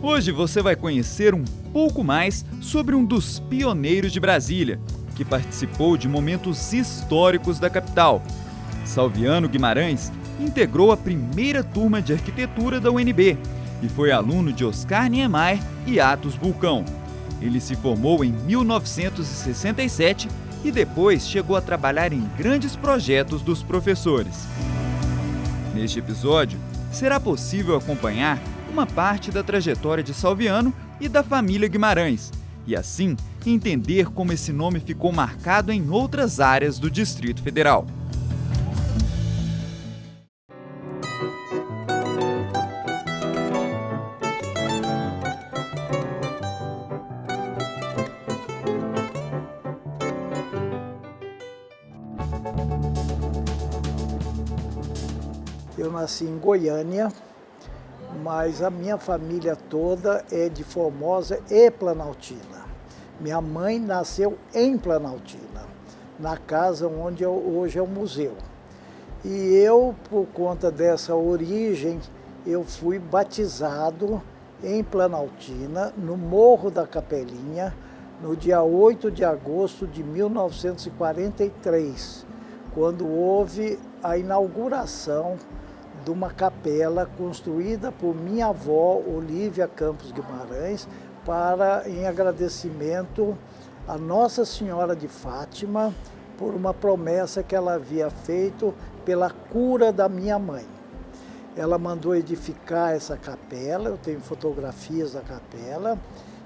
Hoje você vai conhecer um pouco mais sobre um dos pioneiros de Brasília, que participou de momentos históricos da capital. Salviano Guimarães integrou a primeira turma de arquitetura da UNB e foi aluno de Oscar Niemeyer e Atos Bulcão. Ele se formou em 1967 e depois chegou a trabalhar em grandes projetos dos professores. Neste episódio, será possível acompanhar uma parte da trajetória de Salviano e da família Guimarães, e assim entender como esse nome ficou marcado em outras áreas do Distrito Federal. Eu nasci em Goiânia, mas a minha família toda é de Formosa e Planaltina. Minha mãe nasceu em Planaltina, na casa onde hoje é o museu. E eu, por conta dessa origem, eu fui batizado em Planaltina, no Morro da Capelinha, no dia 8 de agosto de 1943, quando houve a inauguração de uma capela construída por minha avó, Olívia Campos Guimarães, em agradecimento a Nossa Senhora de Fátima por uma promessa que ela havia feito pela cura da minha mãe. Ela mandou edificar essa capela, eu tenho fotografias da capela,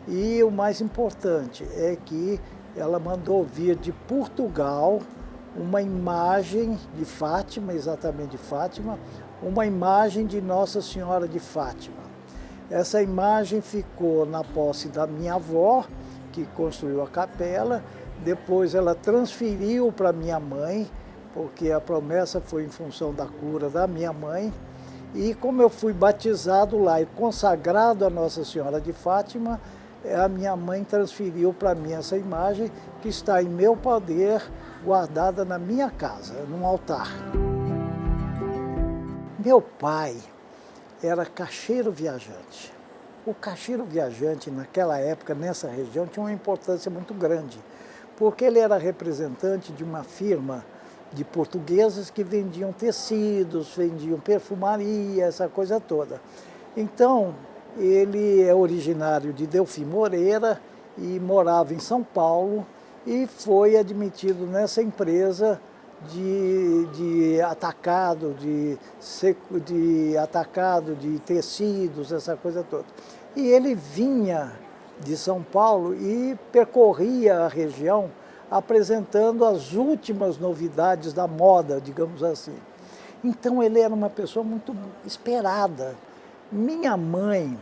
e o mais importante é que ela mandou vir de Portugal uma imagem de Fátima, exatamente de Fátima, uma imagem de Nossa Senhora de Fátima. Essa imagem ficou na posse da minha avó, que construiu a capela, depois ela transferiu para minha mãe, porque a promessa foi em função da cura da minha mãe, e como eu fui batizado lá e consagrado a Nossa Senhora de Fátima, a minha mãe transferiu para mim essa imagem, que está em meu poder, guardada na minha casa, num altar. Meu pai era caixeiro viajante. O caixeiro viajante, naquela época, nessa região, tinha uma importância muito grande, porque ele era representante de uma firma de portugueses que vendiam tecidos, vendiam perfumaria, essa coisa toda. Então, ele é originário de Delfim Moreira e morava em São Paulo e foi admitido nessa empresa de atacado, de tecidos, essa coisa toda. E ele vinha de São Paulo e percorria a região apresentando as últimas novidades da moda, digamos assim. Então ele era uma pessoa muito esperada. Minha mãe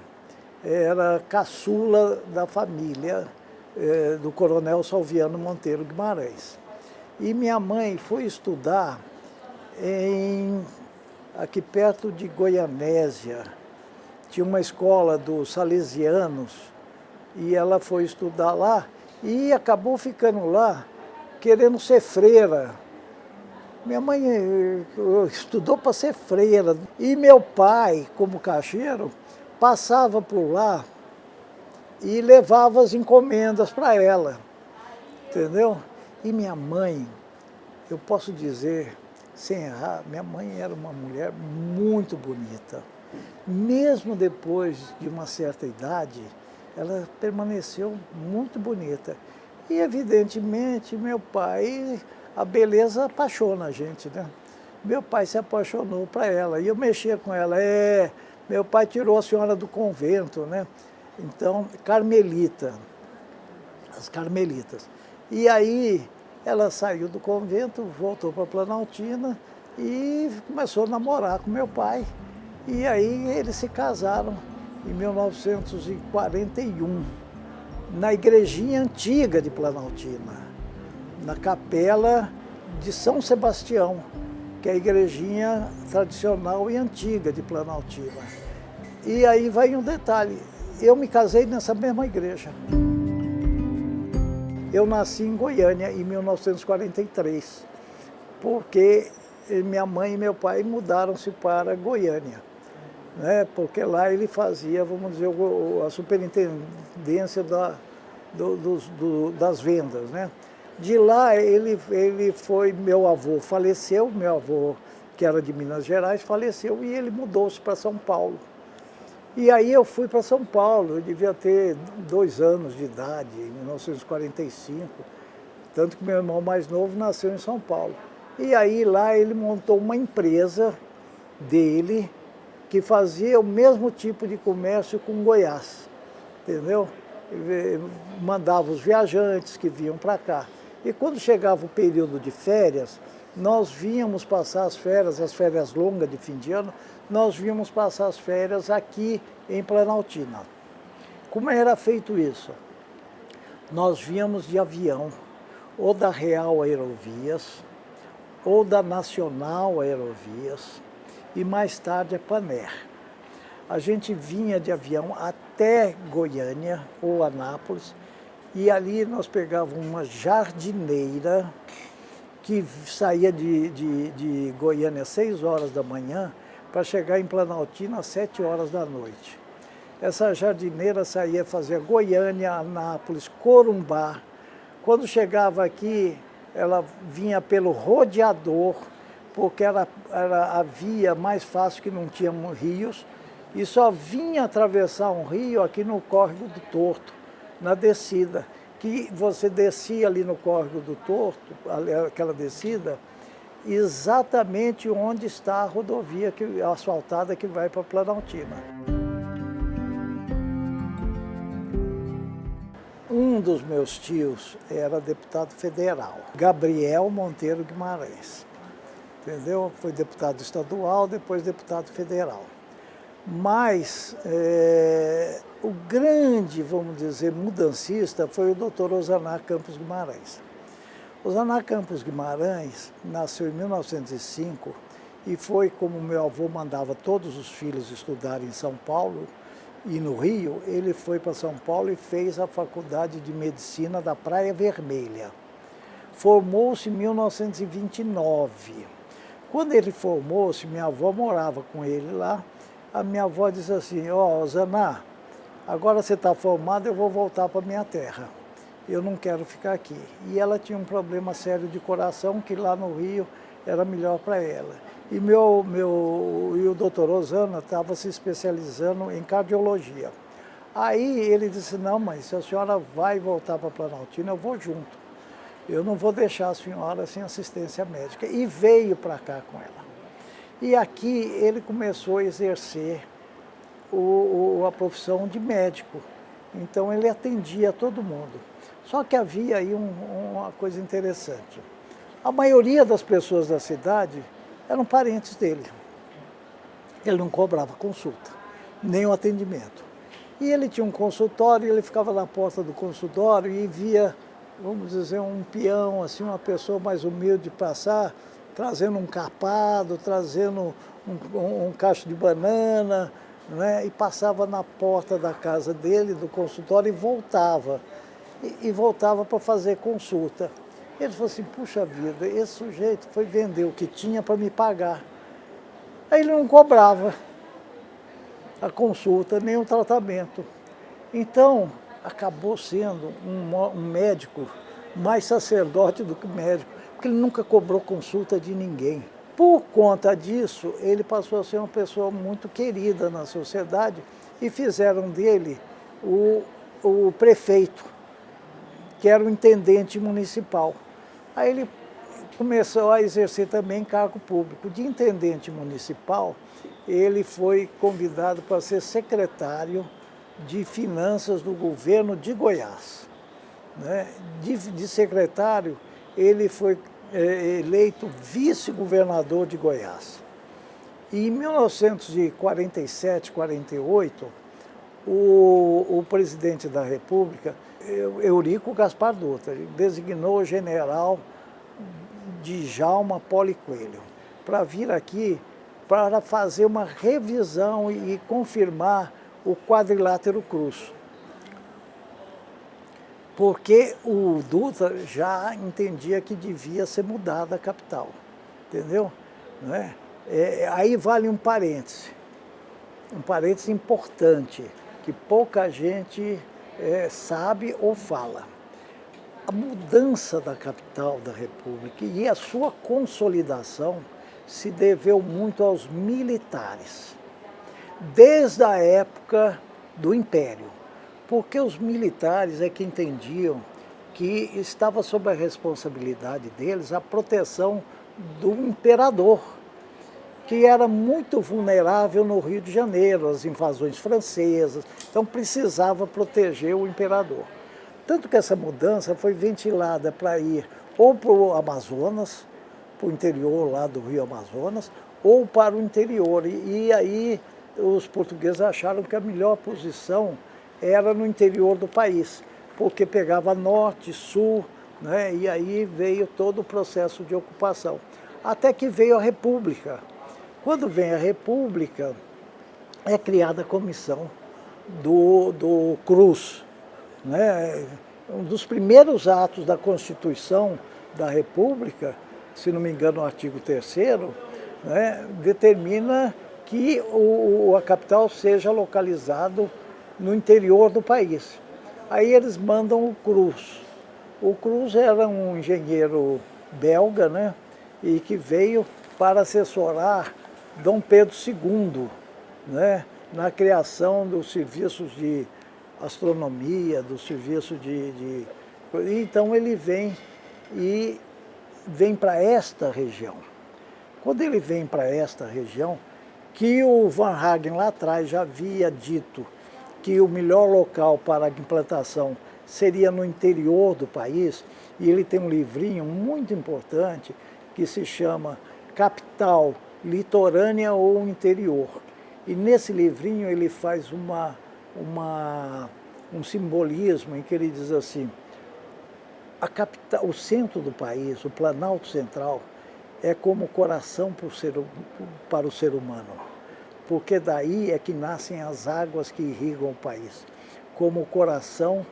era caçula da família do coronel Salviano Monteiro Guimarães. E minha mãe foi estudar aqui perto de Goianésia. Tinha uma escola dos salesianos e ela foi estudar lá e acabou ficando lá querendo ser freira. Minha mãe estudou para ser freira. E meu pai, como caixeiro, passava por lá e levava as encomendas para ela, entendeu? E minha mãe, eu posso dizer, sem errar, minha mãe era uma mulher muito bonita. Mesmo depois de uma certa idade, ela permaneceu muito bonita. E, evidentemente, meu pai, a beleza apaixona a gente, né? Meu pai se apaixonou para ela, e eu mexia com ela. Meu pai tirou a senhora do convento, né? Então, carmelita, as carmelitas. E aí ela saiu do convento, voltou para Planaltina e começou a namorar com meu pai. E aí eles se casaram em 1941, na igrejinha antiga de Planaltina, na capela de São Sebastião, que é a igrejinha tradicional e antiga de Planaltina. E aí vai um detalhe, eu me casei nessa mesma igreja. Eu nasci em Goiânia em 1943, porque minha mãe e meu pai mudaram-se para Goiânia. né? Porque lá ele fazia, vamos dizer, a superintendência das vendas, né? De lá ele foi, meu avô faleceu, meu avô, que era de Minas Gerais, faleceu e ele mudou-se para São Paulo. E aí eu fui para São Paulo, eu devia ter 2 anos de idade, em 1945, tanto que meu irmão mais novo nasceu em São Paulo. E aí lá ele montou uma empresa dele que fazia o mesmo tipo de comércio com Goiás, entendeu? Mandava os viajantes que vinham para cá. E quando chegava o período de férias, nós vínhamos passar as férias longas de fim de ano, nós vínhamos passar as férias aqui em Planaltina. Como era feito isso? Nós vínhamos de avião, ou da Real Aerovias, ou da Nacional Aerovias, e mais tarde a Paner. A gente vinha de avião até Goiânia ou Anápolis, e ali nós pegávamos uma jardineira que saía de Goiânia às 6 horas da manhã para chegar em Planaltina às 7 horas da noite. Essa jardineira saía fazer Goiânia, Anápolis, Corumbá. Quando chegava aqui, ela vinha pelo rodeador, porque era a via mais fácil, que não tinha rios, e só vinha atravessar um rio aqui no Córrego do Torto, na descida, que você descia ali no Córrego do Torto, aquela descida, exatamente onde está a rodovia asfaltada que vai para Planaltina. Um dos meus tios era deputado federal, Gabriel Monteiro Guimarães, entendeu? Foi deputado estadual, depois deputado federal. Mas o grande, vamos dizer, mudancista foi o doutor Osaná Campos Guimarães. Osaná Campos Guimarães nasceu em 1905 e foi, como meu avô mandava todos os filhos estudarem em São Paulo e no Rio, ele foi para São Paulo e fez a Faculdade de Medicina da Praia Vermelha. Formou-se em 1929. Quando ele formou-se, minha avó morava com ele lá. A minha avó disse assim: ó, Osaná, agora você está formado, eu vou voltar para a minha terra. Eu não quero ficar aqui. E ela tinha um problema sério de coração, que lá no Rio era melhor para ela. E o doutor Osana estava se especializando em cardiologia. Aí ele disse: não, mãe, se a senhora vai voltar para Planaltina, eu vou junto. Eu não vou deixar a senhora sem assistência médica. E veio para cá com ela. E aqui ele começou a exercer a profissão de médico. Então ele atendia todo mundo. Só que havia aí uma coisa interessante. A maioria das pessoas da cidade eram parentes dele. Ele não cobrava consulta, nem o atendimento. E ele tinha um consultório, ele ficava na porta do consultório e via, vamos dizer, um peão, assim, uma pessoa mais humilde passar, trazendo um carpado, trazendo um cacho de banana, né? E passava na porta da casa dele, do consultório, e voltava. E voltava para fazer consulta. Ele falou assim: puxa vida, esse sujeito foi vender o que tinha para me pagar. Aí ele não cobrava a consulta, nem o tratamento. Então, acabou sendo um médico mais sacerdote do que médico, porque ele nunca cobrou consulta de ninguém. Por conta disso, ele passou a ser uma pessoa muito querida na sociedade e fizeram dele o prefeito, que era o intendente municipal. Aí ele começou a exercer também cargo público. De intendente municipal, ele foi convidado para ser secretário de Finanças do governo de Goiás, né? De secretário, ele foi eleito vice-governador de Goiás. E em 1947, 48, o presidente da República, Eurico Gaspar Dutra, designou o general Djalma Poli Coelho para vir aqui para fazer uma revisão e confirmar o quadrilátero cruz. Porque o Dutra já entendia que devia ser mudada a capital, entendeu? Não é? Aí vale um parêntese. um parênteses importante, que pouca gente sabe ou fala. A mudança da capital da República e a sua consolidação se deveu muito aos militares, desde a época do Império, porque os militares é que entendiam que estava sob a responsabilidade deles a proteção do imperador, que era muito vulnerável no Rio de Janeiro, às invasões francesas, então precisava proteger o imperador. Tanto que essa mudança foi ventilada para ir ou para o Amazonas, para o interior lá do Rio Amazonas, ou para o interior. E aí os portugueses acharam que a melhor posição era no interior do país, porque pegava norte, sul, né? E aí veio todo o processo de ocupação. Até que veio a República. Quando vem a República, é criada a comissão do Cruz, né? Um dos primeiros atos da Constituição da República, se não me engano o artigo 3º, né, determina que a capital seja localizado no interior do país. Aí eles mandam o Cruz. O Cruz era um engenheiro belga, né, e que veio para assessorar Dom Pedro II, né, na criação dos serviços de astronomia, do serviço de... Então ele vem para esta região. Quando ele vem para esta região, que o Van Hagen lá atrás já havia dito que o melhor local para a implantação seria no interior do país, e ele tem um livrinho muito importante que se chama Capital Litorânea ou Interior. E nesse livrinho ele faz um simbolismo em que ele diz assim: a capital, o centro do país, o Planalto Central, é como o coração para o ser humano, porque daí é que nascem as águas que irrigam o país, como o coração,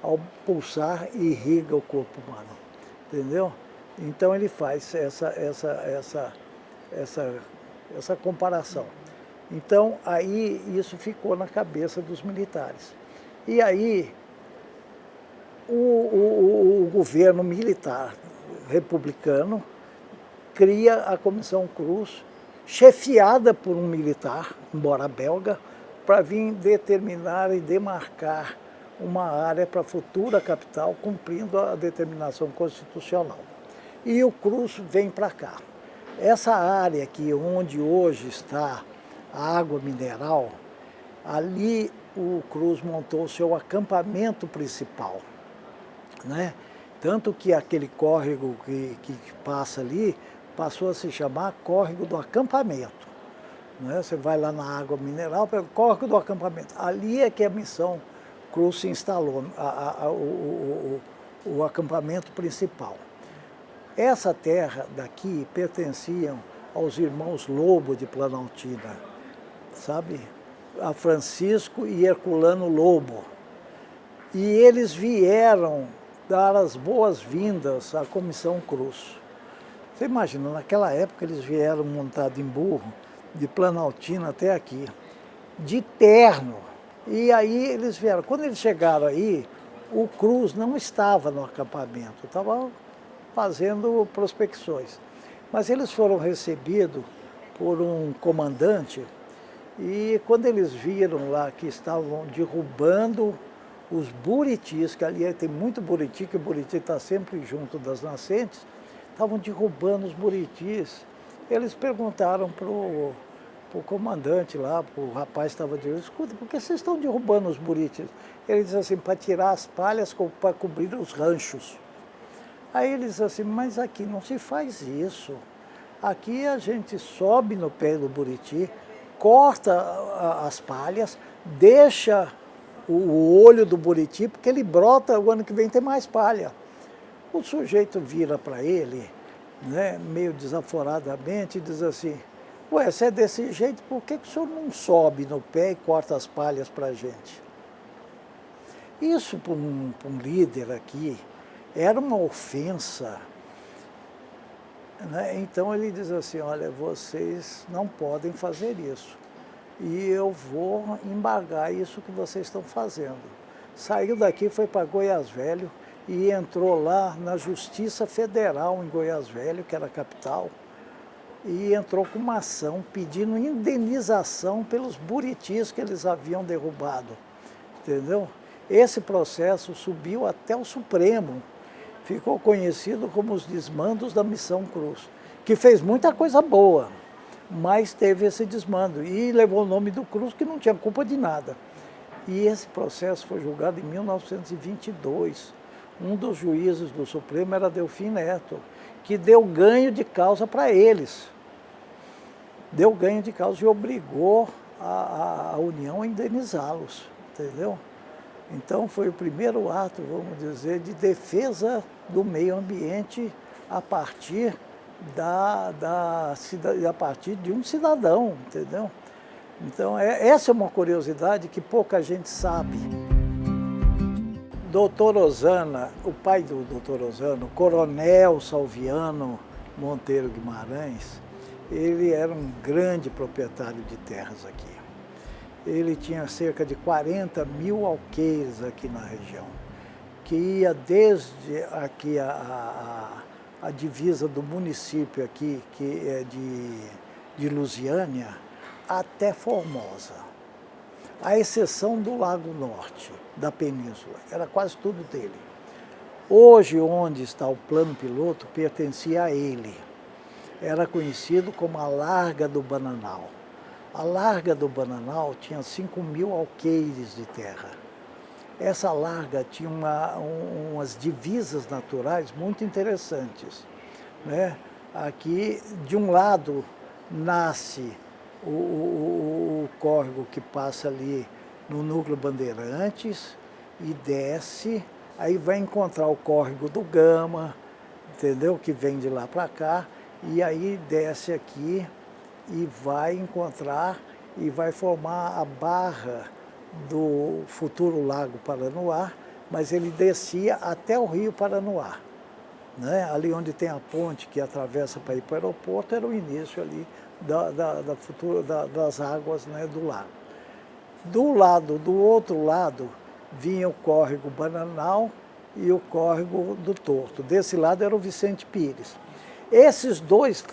ao pulsar, irriga o corpo humano, entendeu? Então ele faz essa comparação. Então aí isso ficou na cabeça dos militares. E aí o governo militar republicano cria a Comissão Cruz, chefiada por um militar, embora belga, para vir determinar e demarcar uma área para a futura capital, cumprindo a determinação constitucional. E o Cruz vem para cá. Essa área aqui, onde hoje está a água mineral, ali o Cruz montou o seu acampamento principal, né? Tanto que aquele córrego que passa ali passou a se chamar Córrego do Acampamento, né? Você vai lá na água mineral, pega o Córrego do Acampamento. Ali é que a missão Cruz se instalou, o acampamento principal. Essa terra daqui pertenciam aos irmãos Lobo de Planaltina, sabe? A Francisco e Herculano Lobo. E eles vieram dar as boas-vindas à Comissão Cruz. Você imagina, naquela época eles vieram montados em burro, de Planaltina até aqui, de terno. E aí eles vieram. Quando eles chegaram aí, o Cruz não estava no acampamento, estava fazendo prospecções. Mas eles foram recebidos por um comandante, e quando eles viram lá que estavam derrubando os buritis, que ali tem muito buriti, que o buriti está sempre junto das nascentes, estavam derrubando os buritis. Eles perguntaram para o comandante lá, para o rapaz que estava dizendo: escuta, por que vocês estão derrubando os buritis? Ele disse assim: para tirar as palhas para cobrir os ranchos. Aí ele disse assim: mas aqui não se faz isso. Aqui a gente sobe no pé do buriti, corta as palhas, deixa o olho do buriti, porque ele brota, o ano que vem tem mais palha. O sujeito vira para ele, né, meio desaforadamente, e diz assim: ué, se é desse jeito, por que o senhor não sobe no pé e corta as palhas para a gente? Isso para um líder aqui era uma ofensa, né? Então ele diz assim: olha, vocês não podem fazer isso. e eu vou embargar isso que vocês estão fazendo. Saiu daqui, foi para Goiás Velho e entrou lá na Justiça Federal em Goiás Velho, que era a capital, e entrou com uma ação pedindo indenização pelos buritis que eles haviam derrubado, entendeu? Esse processo subiu até o Supremo, ficou conhecido como os desmandos da Missão Cruz, que fez muita coisa boa, mas teve esse desmando e levou o nome do Cruz, que não tinha culpa de nada. E esse processo foi julgado em 1922. Um dos juízes do Supremo era Delfim Neto, que deu ganho de causa para eles. Deu ganho de causa e obrigou a União a indenizá-los, entendeu? Então foi o primeiro ato, vamos dizer, de defesa do meio ambiente a partir a partir de um cidadão, entendeu? Então essa é uma curiosidade que pouca gente sabe. Doutor Osana, o pai do doutor Osana, o Coronel Salviano Monteiro Guimarães, ele era um grande proprietário de terras aqui. Ele tinha cerca de 40 mil alqueires aqui na região, que ia desde aqui a divisa do município aqui, que é de Lusiânia, até Formosa, à exceção do Lago Norte, da península, era quase tudo dele. Hoje, onde está o plano piloto, pertencia a ele. Era conhecido como a Larga do Bananal. A Larga do Bananal tinha 5 mil alqueires de terra. Essa larga tinha umas divisas naturais muito interessantes, né? Aqui, de um lado, nasce o córrego que passa ali no Núcleo Bandeirantes e desce, aí vai encontrar o córrego do Gama, entendeu? Que vem de lá para cá, e aí desce aqui e vai encontrar e vai formar a barra do futuro Lago Paranoá, mas ele descia até o Rio Paranoá, né? Ali onde tem a ponte que atravessa para ir para o aeroporto, era o início ali das águas, né, do lago. Do outro lado, vinha o córrego Bananal e o córrego do Torto. Desse lado era o Vicente Pires. Essas duas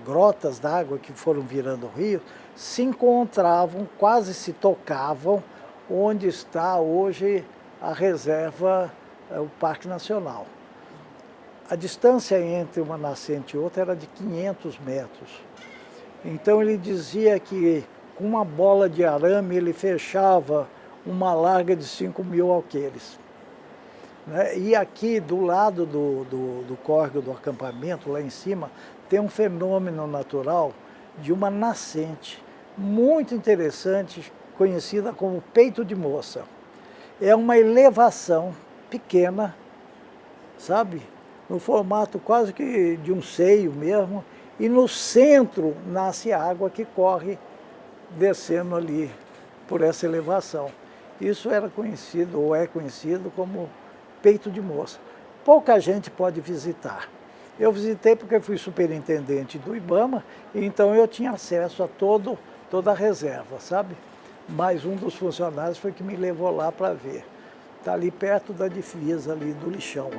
grotas d'água que foram virando rio se encontravam, quase se tocavam, onde está hoje a reserva, o Parque Nacional. A distância entre uma nascente e outra era de 500 metros. Então ele dizia que com uma bola de arame ele fechava uma larga de 5 mil alqueires, né? E aqui do lado do córrego do acampamento, lá em cima, tem um fenômeno natural de uma nascente muito interessante, conhecida como peito de moça. É uma elevação pequena, sabe? No formato quase que de um seio mesmo, e no centro nasce água que corre descendo ali por essa elevação. Isso era conhecido, ou é conhecido, como peito de moça. Pouca gente pode visitar. Eu visitei porque fui superintendente do IBAMA, e então eu tinha acesso a toda a reserva, sabe? Mas um dos funcionários foi que me levou lá para ver. Está ali perto da divisa ali do lixão.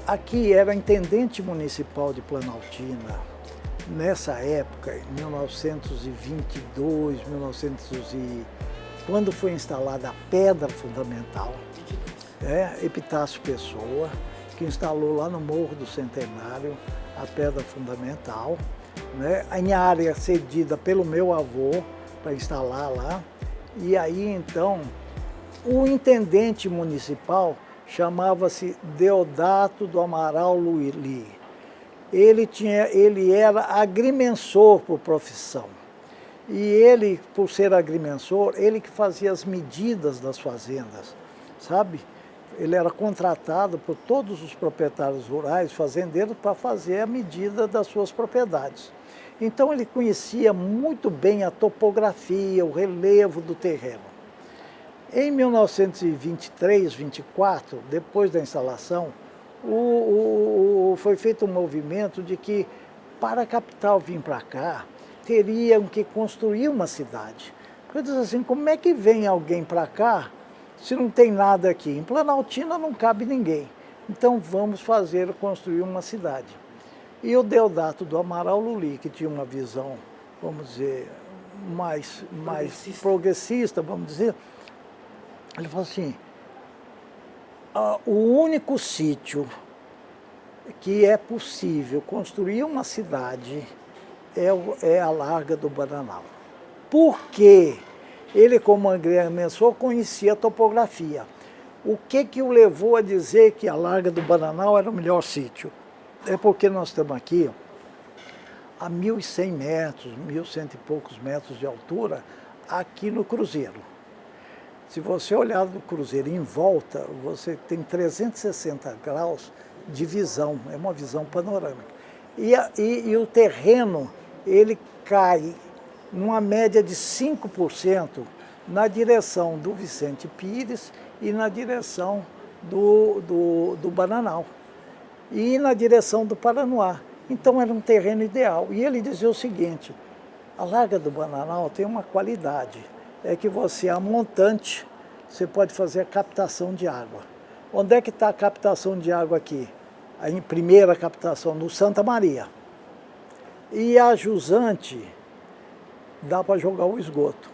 Aqui era intendente municipal de Planaltina. Nessa época, em 1922, quando foi instalada a pedra fundamental, Epitácio Pessoa, que instalou lá no Morro do Centenário a pedra fundamental, né? Em área cedida pelo meu avô para instalar lá. E aí, então, o intendente municipal chamava-se Deodato do Amaral Luili. Ele era agrimensor por profissão. E ele, por ser agrimensor, ele que fazia as medidas das fazendas, sabe? ele era contratado por todos os proprietários rurais, fazendeiros, para fazer a medida das suas propriedades. Então ele conhecia muito bem a topografia, o relevo do terreno. Em 1923, 24, depois da instalação, foi feito um movimento de que, para a capital vir para cá, teriam que construir uma cidade. Eu disse assim, como é que vem alguém para cá se não tem nada aqui? Em Planaltina não cabe ninguém. Então vamos construir uma cidade. E o Deodato do Amaral Luli, que tinha uma visão, vamos dizer, mais progressista, vamos dizer, ele falou assim, o único sítio que é possível construir uma cidade é a Larga do Bananal. Por quê? Ele, como agrimensor, conhecia a topografia. O que o levou a dizer que a Larga do Bananal era o melhor sítio? É porque nós estamos aqui a 1.100 metros, 1.100 e poucos metros de altura, aqui no Cruzeiro. Se você olhar do Cruzeiro em volta, você tem 360 graus de visão, é uma visão panorâmica. E o terreno, ele cai numa média de 5% na direção do Vicente Pires e na direção do Bananal e na direção do Paranoá. Então era um terreno ideal. E ele dizia o seguinte, a Larga do Bananal tem uma qualidade, é que você, a montante, você pode fazer a captação de água. Onde é que está a captação de água aqui? A primeira captação, no Santa Maria. E a jusante, dá para jogar o esgoto.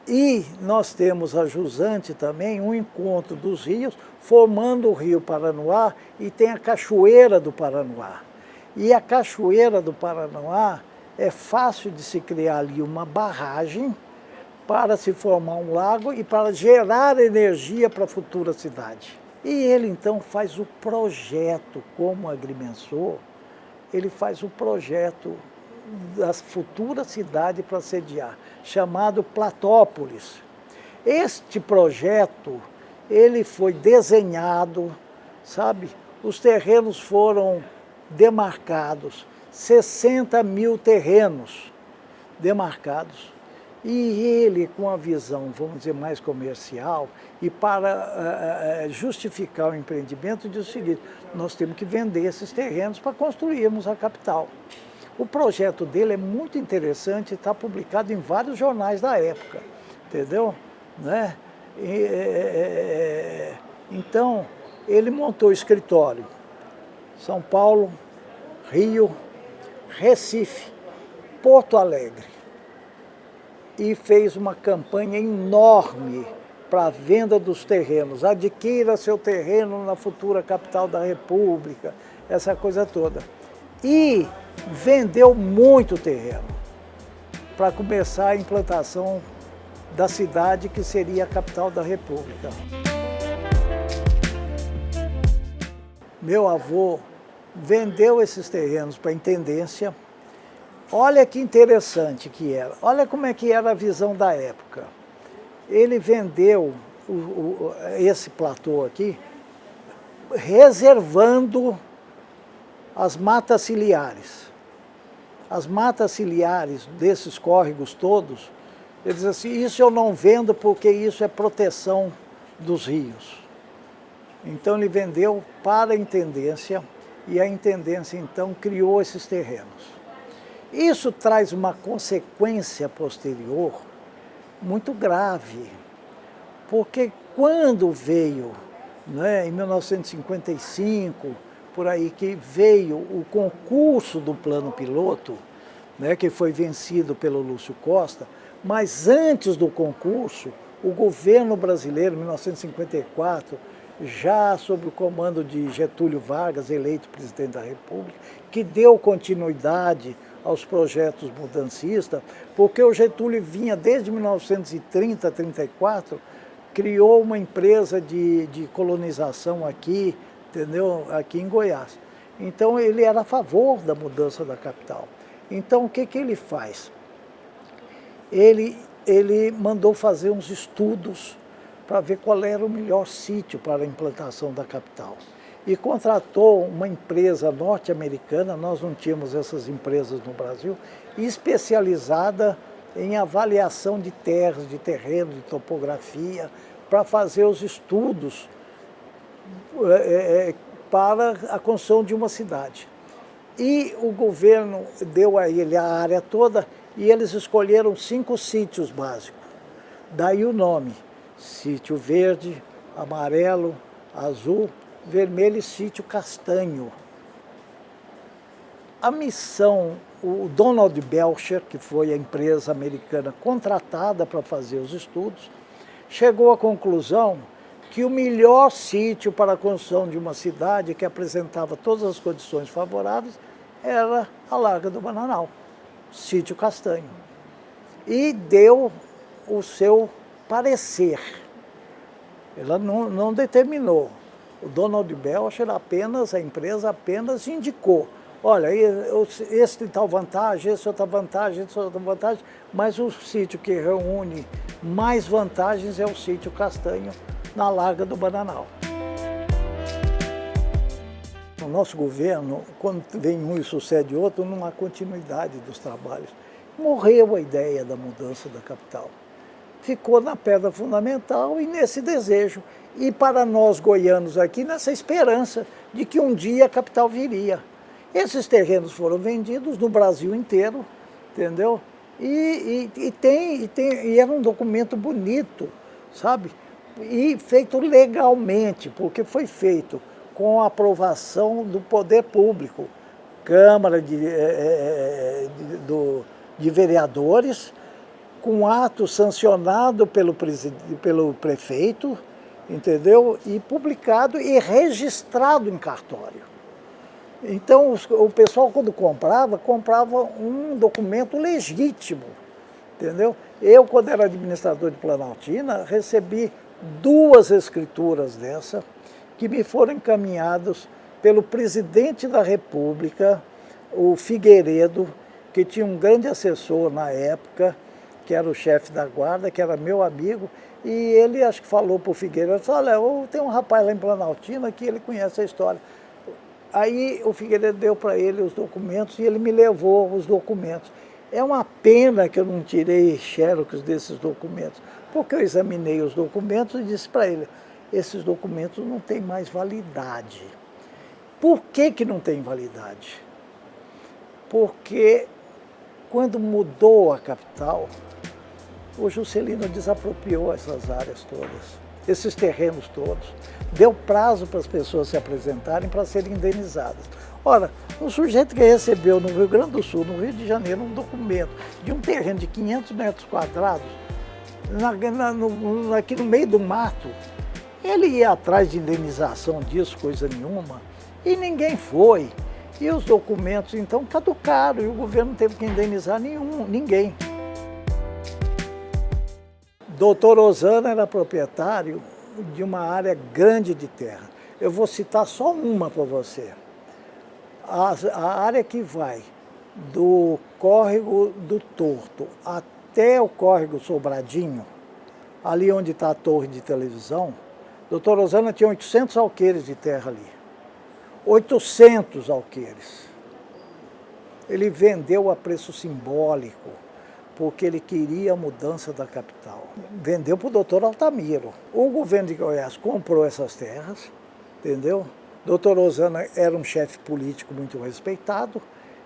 E nós temos a jusante também, um encontro dos rios, formando o rio Paranoá, e tem a cachoeira do Paranoá. E a cachoeira do Paranoá é fácil de se criar ali uma barragem para se formar um lago e para gerar energia para a futura cidade. E ele então faz o projeto como agrimensor, ele faz o projeto da futura cidade para sediar, chamado Platópolis. Este projeto, ele foi desenhado, sabe? Os terrenos foram demarcados, 60 mil terrenos demarcados. E ele, com a visão, vamos dizer, mais comercial, e para justificar o empreendimento, diz o seguinte, nós temos que vender esses terrenos para construirmos a capital. O projeto dele é muito interessante, está publicado em vários jornais da época, entendeu? Né? Então, ele montou escritório, São Paulo, Rio, Recife, Porto Alegre, e fez uma campanha enorme para a venda dos terrenos. Adquira seu terreno na futura capital da República, essa coisa toda. E vendeu muito terreno para começar a implantação da cidade que seria a capital da República. Meu avô vendeu esses terrenos para a intendência. Olha que interessante que era. Olha como é que era a visão da época. Ele vendeu esse platô aqui, reservando as matas ciliares. As matas ciliares desses córregos todos, ele diz assim, isso eu não vendo porque isso é proteção dos rios. Então ele vendeu para a intendência e a intendência então criou esses terrenos. Isso traz uma consequência posterior muito grave, porque quando veio, né, em 1955, por aí que veio o concurso do plano piloto, né, que foi vencido pelo Lúcio Costa, mas antes do concurso, o governo brasileiro, em 1954, já sob o comando de Getúlio Vargas, eleito presidente da República, que deu continuidade aos projetos mudancistas, porque o Getúlio vinha desde 1930, 34, criou uma empresa de colonização aqui, entendeu? Aqui em Goiás. Então ele era a favor da mudança da capital. Então o que ele faz? Ele mandou fazer uns estudos para ver qual era o melhor sítio para a implantação da capital. E contratou uma empresa norte-americana, nós não tínhamos essas empresas no Brasil, especializada em avaliação de terras, de terreno, de topografia, para fazer os estudos para a construção de uma cidade. E o governo deu a ele a área toda e eles escolheram 5 sítios básicos. Daí o nome, Sítio Verde, Amarelo, Azul, Vermelho e Sítio Castanho. A missão, o Donald Belcher, que foi a empresa americana contratada para fazer os estudos, chegou à conclusão que o melhor sítio para a construção de uma cidade que apresentava todas as condições favoráveis era a Larga do Bananal, Sítio Castanho. E deu o seu parecer. Ela não determinou. O Donald Belcher a empresa apenas indicou. Olha, esse tem tal vantagem, esse outra vantagem, esse outra vantagem, mas o sítio que reúne mais vantagens é o Sítio Castanho, na Larga do Bananal. O nosso governo, quando vem um e sucede outro, não há continuidade dos trabalhos. Morreu a ideia da mudança da capital. Ficou na pedra fundamental e nesse desejo. E para nós goianos aqui, nessa esperança de que um dia a capital viria. Esses terrenos foram vendidos no Brasil inteiro, entendeu? E era um documento bonito, sabe? E feito legalmente, porque foi feito com a aprovação do poder público, Câmara de Vereadores, com ato sancionado pelo prefeito, entendeu? E publicado e registrado em cartório. Então, o pessoal, quando comprava um documento legítimo, entendeu? Eu, quando era administrador de Planaltina, recebi 2 escrituras dessa, que me foram encaminhadas pelo presidente da República, o Figueiredo, que tinha um grande assessor na época, que era o chefe da guarda, que era meu amigo, e ele acho que falou para o Figueiredo, olha, tem um rapaz lá em Planaltina que ele conhece a história. Aí o Figueiredo deu para ele os documentos e ele me levou os documentos. É uma pena que eu não tirei xerox desses documentos, porque eu examinei os documentos e disse para ele, esses documentos não têm mais validade. Por que não tem validade? Porque quando mudou a capital, o Juscelino desapropriou essas áreas todas, esses terrenos todos, deu prazo para as pessoas se apresentarem para serem indenizadas. Ora, um sujeito que recebeu no Rio Grande do Sul, no Rio de Janeiro, um documento de um terreno de 500 metros quadrados, aqui no meio do mato, ele ia atrás de indenização disso, coisa nenhuma, e ninguém foi. E os documentos, então, caducaram, e o governo não teve que indenizar ninguém. Doutor Osana era proprietário de uma área grande de terra. Eu vou citar só uma para você. A área que vai do Córrego do Torto até o Córrego Sobradinho, ali onde está a torre de televisão, doutor Osana tinha 800 alqueires de terra ali. 800 alqueires. Ele vendeu a preço simbólico, porque ele queria a mudança da capital. Vendeu para o doutor Altamiro. O governo de Goiás comprou essas terras, entendeu? Doutor Osana era um chefe político muito respeitado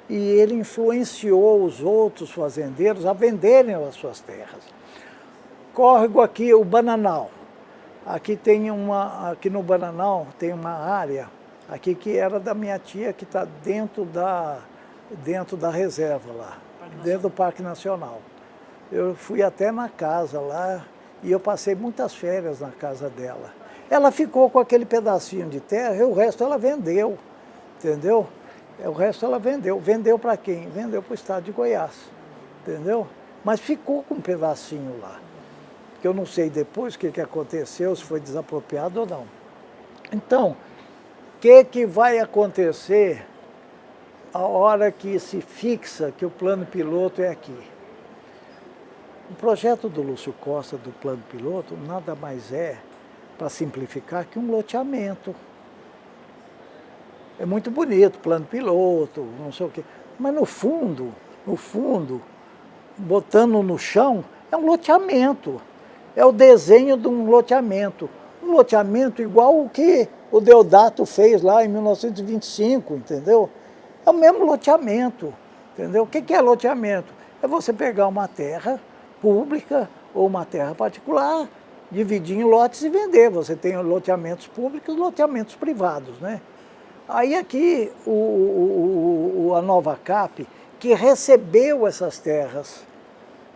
e ele influenciou os outros fazendeiros a venderem as suas terras. Córrego aqui, o Bananal. Aqui no Bananal tem uma área aqui que era da minha tia, que está dentro da reserva lá, dentro do Parque Nacional. Eu fui até na casa lá e eu passei muitas férias na casa dela. Ela ficou com aquele pedacinho de terra e o resto ela vendeu, entendeu? O resto ela vendeu. Vendeu para quem? Vendeu para o estado de Goiás, entendeu? Mas ficou com um pedacinho lá, que eu não sei depois o que aconteceu, se foi desapropriado ou não. Então, o que vai acontecer a hora que se fixa que o plano piloto é aqui? O projeto do Lúcio Costa, do plano piloto, nada mais é, para simplificar, que um loteamento. É muito bonito, plano piloto, não sei o quê, mas no fundo, botando no chão, é um loteamento. É o desenho de um loteamento. Um loteamento igual o que o Deodato fez lá em 1925, entendeu? É o mesmo loteamento, entendeu? O que é loteamento? É você pegar uma terra pública ou uma terra particular, dividir em lotes e vender. Você tem loteamentos públicos e loteamentos privados, né? Aí aqui a Nova Cap, que recebeu essas terras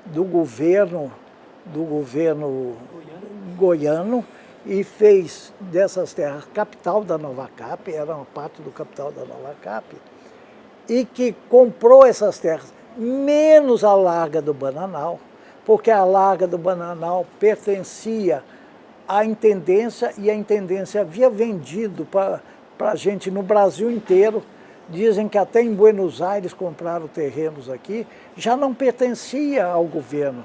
do governo goiano e fez dessas terras capital da Nova Cap, era uma parte do capital da Nova Cap, e que comprou essas terras, menos a Larga do Bananal, porque a Larga do Bananal pertencia à intendência e a intendência havia vendido para a gente no Brasil inteiro. Dizem que até em Buenos Aires compraram terrenos aqui, já não pertencia ao governo.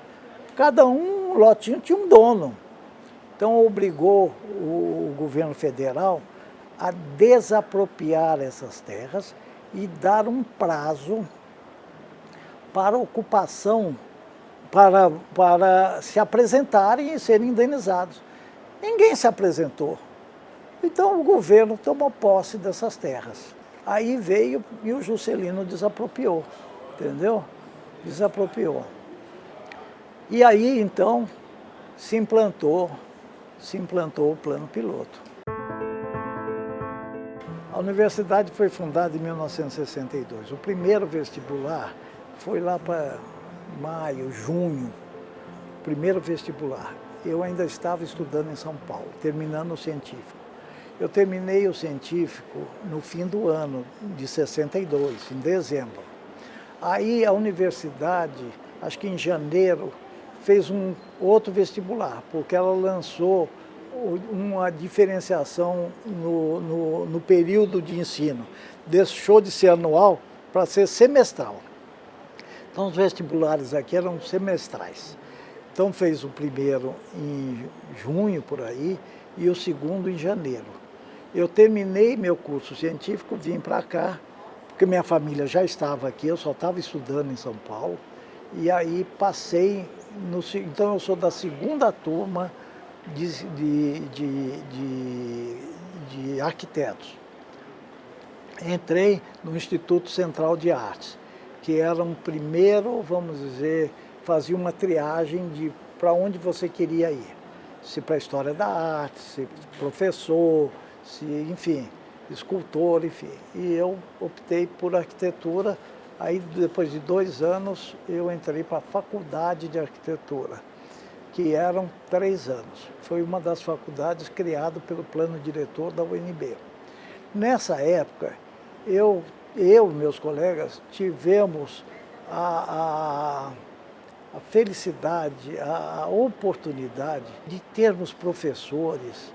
Cada um lotinho tinha um dono. Então obrigou o governo federal a desapropriar essas terras e dar um prazo para ocupação, para se apresentarem e serem indenizados. Ninguém se apresentou. Então o governo tomou posse dessas terras. Aí veio e o Juscelino desapropriou, entendeu? Desapropriou. E aí, então, se implantou o plano piloto. A universidade foi fundada em 1962. O primeiro vestibular foi lá para maio, junho, primeiro vestibular. Eu ainda estava estudando em São Paulo, terminando o científico. Eu terminei o científico no fim do ano de 62, em dezembro. Aí a universidade, acho que em janeiro, fez um outro vestibular, porque ela lançou uma diferenciação no período de ensino. Deixou de ser anual para ser semestral. Então os vestibulares aqui eram semestrais. Então fez o primeiro em junho, por aí, e o segundo em janeiro. Eu terminei meu curso científico, vim para cá, porque minha família já estava aqui, eu só estava estudando em São Paulo, e aí passei, então eu sou da segunda turma de arquitetos. Entrei no Instituto Central de Artes, que era um primeiro, vamos dizer, fazia uma triagem para onde você queria ir. Se para a história da arte, se professor, enfim, escultor, enfim. E eu optei por arquitetura, aí depois de 2 anos eu entrei para a faculdade de arquitetura, que eram 3 anos. Foi uma das faculdades criada pelo plano diretor da UNB. Nessa época, eu e meus colegas tivemos a felicidade, a oportunidade de termos professores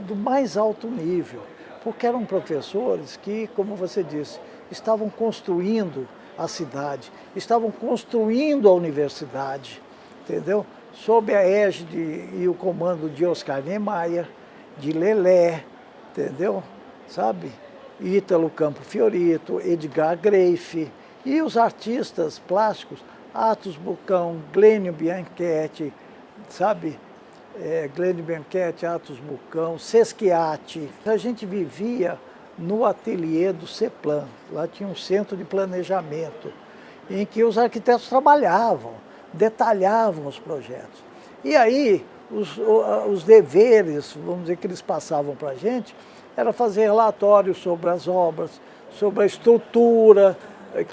do mais alto nível, porque eram professores que, como você disse, estavam construindo a cidade, estavam construindo a universidade, entendeu? Sob a égide e o comando de Oscar Niemeyer, de Lelé, entendeu? Sabe? Ítalo Campo Fiorito, Edgar Greiff, e os artistas plásticos, Atos Bucão, Glênio Bianchetti, sabe? Glênio Bianchetti, Atos Bucão, Sesquiati. A gente vivia no ateliê do CEPLAN, lá tinha um centro de planejamento, em que os arquitetos trabalhavam, detalhavam os projetos. E aí, os deveres, vamos dizer, que eles passavam para a gente, era fazer relatórios sobre as obras, sobre a estrutura,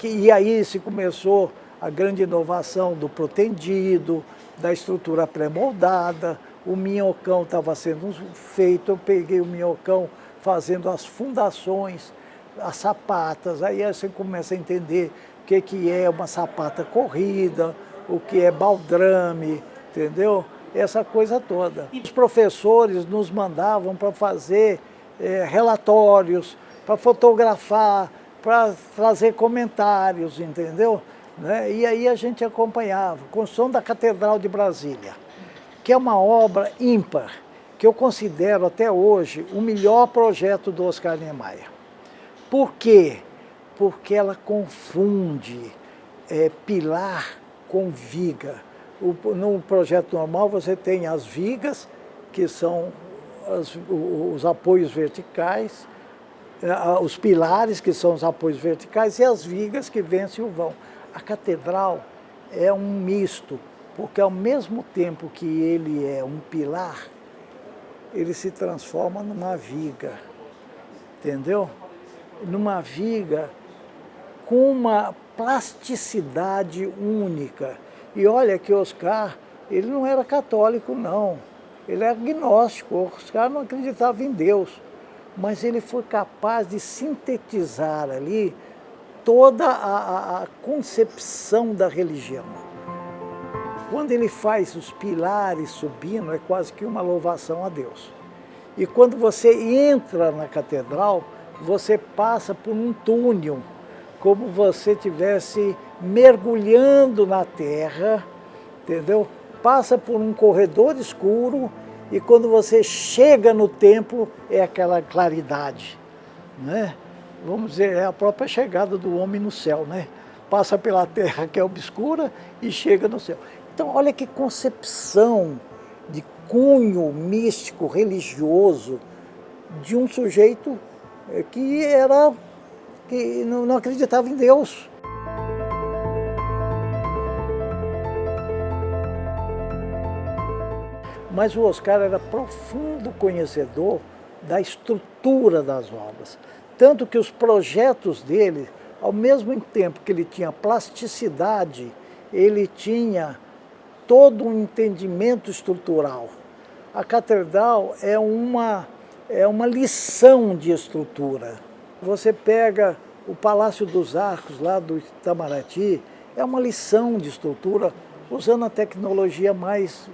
e aí se começou a grande inovação do protendido, da estrutura pré-moldada. O minhocão estava sendo feito, eu peguei o minhocão fazendo as fundações, as sapatas, aí você começa a entender o que é uma sapata corrida, o que é baldrame, entendeu? Essa coisa toda. Os professores nos mandavam para fazer relatórios, para fotografar, para trazer comentários, entendeu? né? E aí a gente acompanhava a construção da Catedral de Brasília, que é uma obra ímpar, que eu considero até hoje o melhor projeto do Oscar Niemeyer. Por quê? Porque ela confunde pilar com viga. No projeto normal você tem as vigas, que são os apoios verticais, os pilares, que são os apoios verticais, e as vigas que vencem o vão. A catedral é um misto, porque ao mesmo tempo que ele é um pilar, ele se transforma numa viga, entendeu? Numa viga com uma plasticidade única. E olha que Oscar, ele não era católico, não. Ele era agnóstico, Oscar não acreditava em Deus. Mas ele foi capaz de sintetizar ali toda a concepção da religião. Quando ele faz os pilares subindo, é quase que uma louvação a Deus. E quando você entra na catedral, você passa por um túnel, como você estivesse mergulhando na terra, entendeu? Passa por um corredor escuro e quando você chega no templo, é aquela claridade, né? Vamos dizer, é a própria chegada do homem no céu, né? Passa pela terra que é obscura e chega no céu. Então, olha que concepção de cunho místico, religioso, de um sujeito que não acreditava em Deus. Mas o Oscar era profundo conhecedor da estrutura das obras. Tanto que os projetos dele, ao mesmo tempo que ele tinha plasticidade, ele tinha todo um entendimento estrutural. A catedral é uma lição de estrutura. Você pega o Palácio dos Arcos, lá do Itamaraty, é uma lição de estrutura, usando a tecnologia mais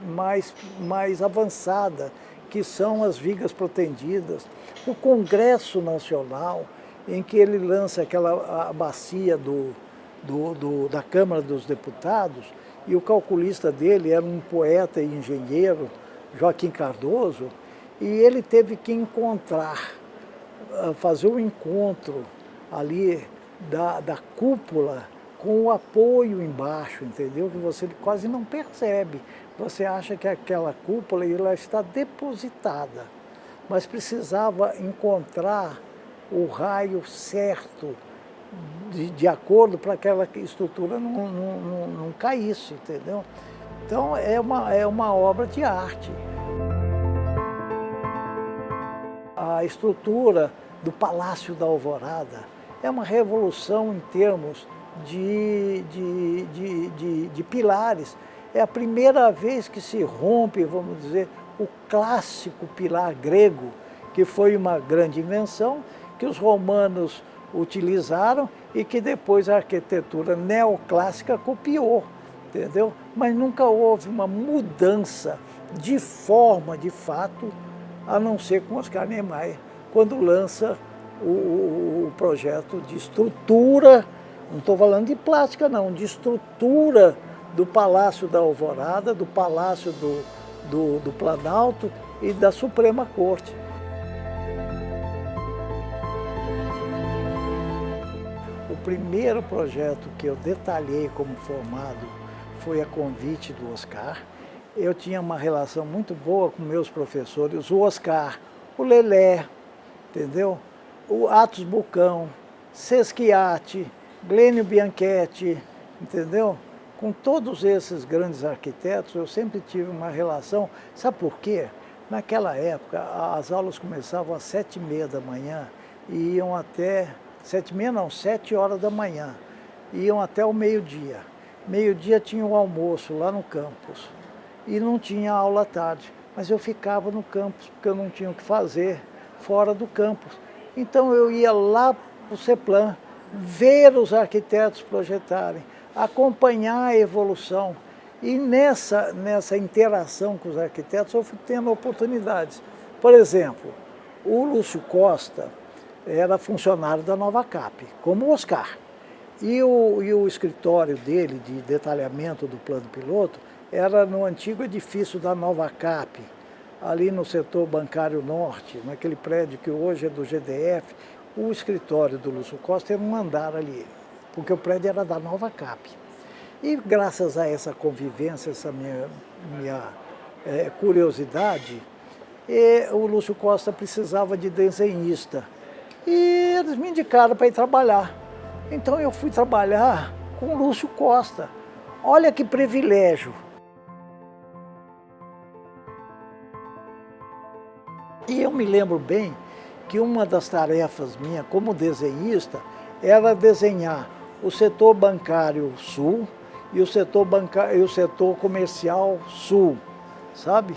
avançada, que são as vigas protendidas. O Congresso Nacional, em que ele lança a bacia da Câmara dos Deputados, e o calculista dele era um poeta e engenheiro, Joaquim Cardoso, e ele teve que fazer um encontro ali da cúpula com o apoio embaixo, entendeu? Que você quase não percebe. Você acha que aquela cúpula ela está depositada, mas precisava encontrar o raio certo de acordo para que aquela estrutura não caísse, entendeu? Então é uma obra de arte. A estrutura do Palácio da Alvorada é uma revolução em termos de pilares. É a primeira vez que se rompe, vamos dizer, o clássico pilar grego, que foi uma grande invenção, que os romanos utilizaram e que depois a arquitetura neoclássica copiou, entendeu? Mas nunca houve uma mudança de forma, de fato, a não ser com Oscar Niemeyer, quando lança o projeto de estrutura, não estou falando de plástica não, de estrutura do Palácio da Alvorada, do Palácio do Planalto e da Suprema Corte. O primeiro projeto que eu detalhei como formado foi a convite do Oscar. Eu tinha uma relação muito boa com meus professores, o Oscar, o Lelé, entendeu? O Atos Bucão, Sesquiati, Glênio Bianchetti, entendeu? Com todos esses grandes arquitetos, eu sempre tive uma relação. Sabe por quê? Naquela época, as aulas começavam às 7h30 da manhã e iam até... 7h30 não, 7 horas da manhã. Iam até o meio-dia. Meio-dia tinha o almoço lá no campus. E não tinha aula à tarde. Mas eu ficava no campus, porque eu não tinha o que fazer fora do campus. Então eu ia lá para o CEPLAN, ver os arquitetos projetarem, acompanhar a evolução. E nessa interação com os arquitetos, eu fui tendo oportunidades. Por exemplo, o Lúcio Costa era funcionário da Nova Cap, como o Oscar. E o escritório dele, de detalhamento do plano piloto, era no antigo edifício da Nova Cap, ali no setor bancário norte, naquele prédio que hoje é do GDF. O escritório do Lúcio Costa era um andar ali, porque o prédio era da Nova Cap. E graças a essa convivência, essa minha curiosidade, o Lúcio Costa precisava de desenhista. E eles me indicaram para ir trabalhar. Então eu fui trabalhar com o Lúcio Costa. Olha que privilégio. E eu me lembro bem que uma das tarefas minhas como desenhista era desenhar o setor bancário sul e o setor comercial sul, sabe?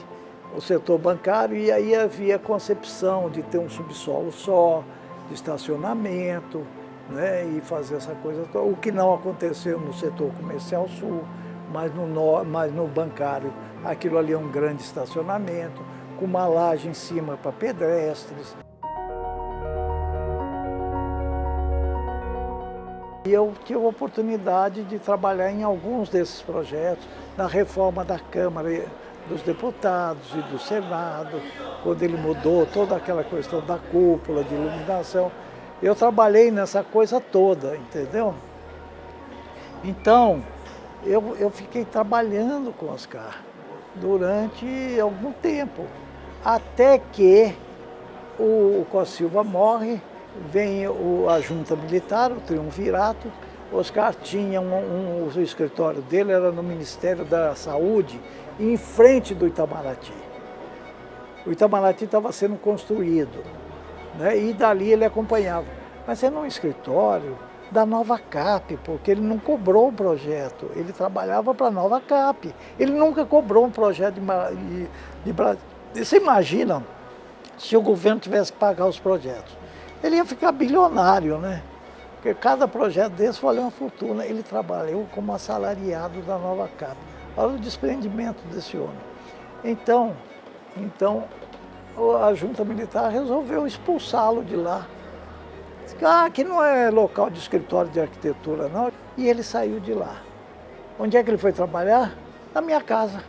O setor bancário, e aí havia a concepção de ter um subsolo só, de estacionamento, né, e fazer essa coisa, o que não aconteceu no setor comercial sul, mas no bancário aquilo ali é um grande estacionamento, com uma laje em cima para pedestres. E eu tive a oportunidade de trabalhar em alguns desses projetos, na reforma da Câmara dos Deputados e do Senado, quando ele mudou toda aquela questão da cúpula, de iluminação. Eu trabalhei nessa coisa toda, entendeu? Então, eu fiquei trabalhando com Oscar durante algum tempo, até que o Costa Silva morre, vem a junta militar, o triunvirato. Oscar tinha o escritório dele era no Ministério da Saúde, em frente do Itamaraty. O Itamaraty estava sendo construído, né? E dali ele acompanhava. Mas era um escritório da Nova Cap, porque ele não cobrou o projeto, ele trabalhava para a Nova Cap. Ele nunca cobrou um projeto de Brasil. Você imagina se o governo tivesse que pagar os projetos? Ele ia ficar bilionário, né? Porque cada projeto desse valia uma fortuna. Ele trabalhou como assalariado da Nova Cap. Olha o desprendimento desse homem. Então a junta militar resolveu expulsá-lo de lá. Aqui não é local de escritório de arquitetura, não. E ele saiu de lá. Onde é que ele foi trabalhar? Na minha casa.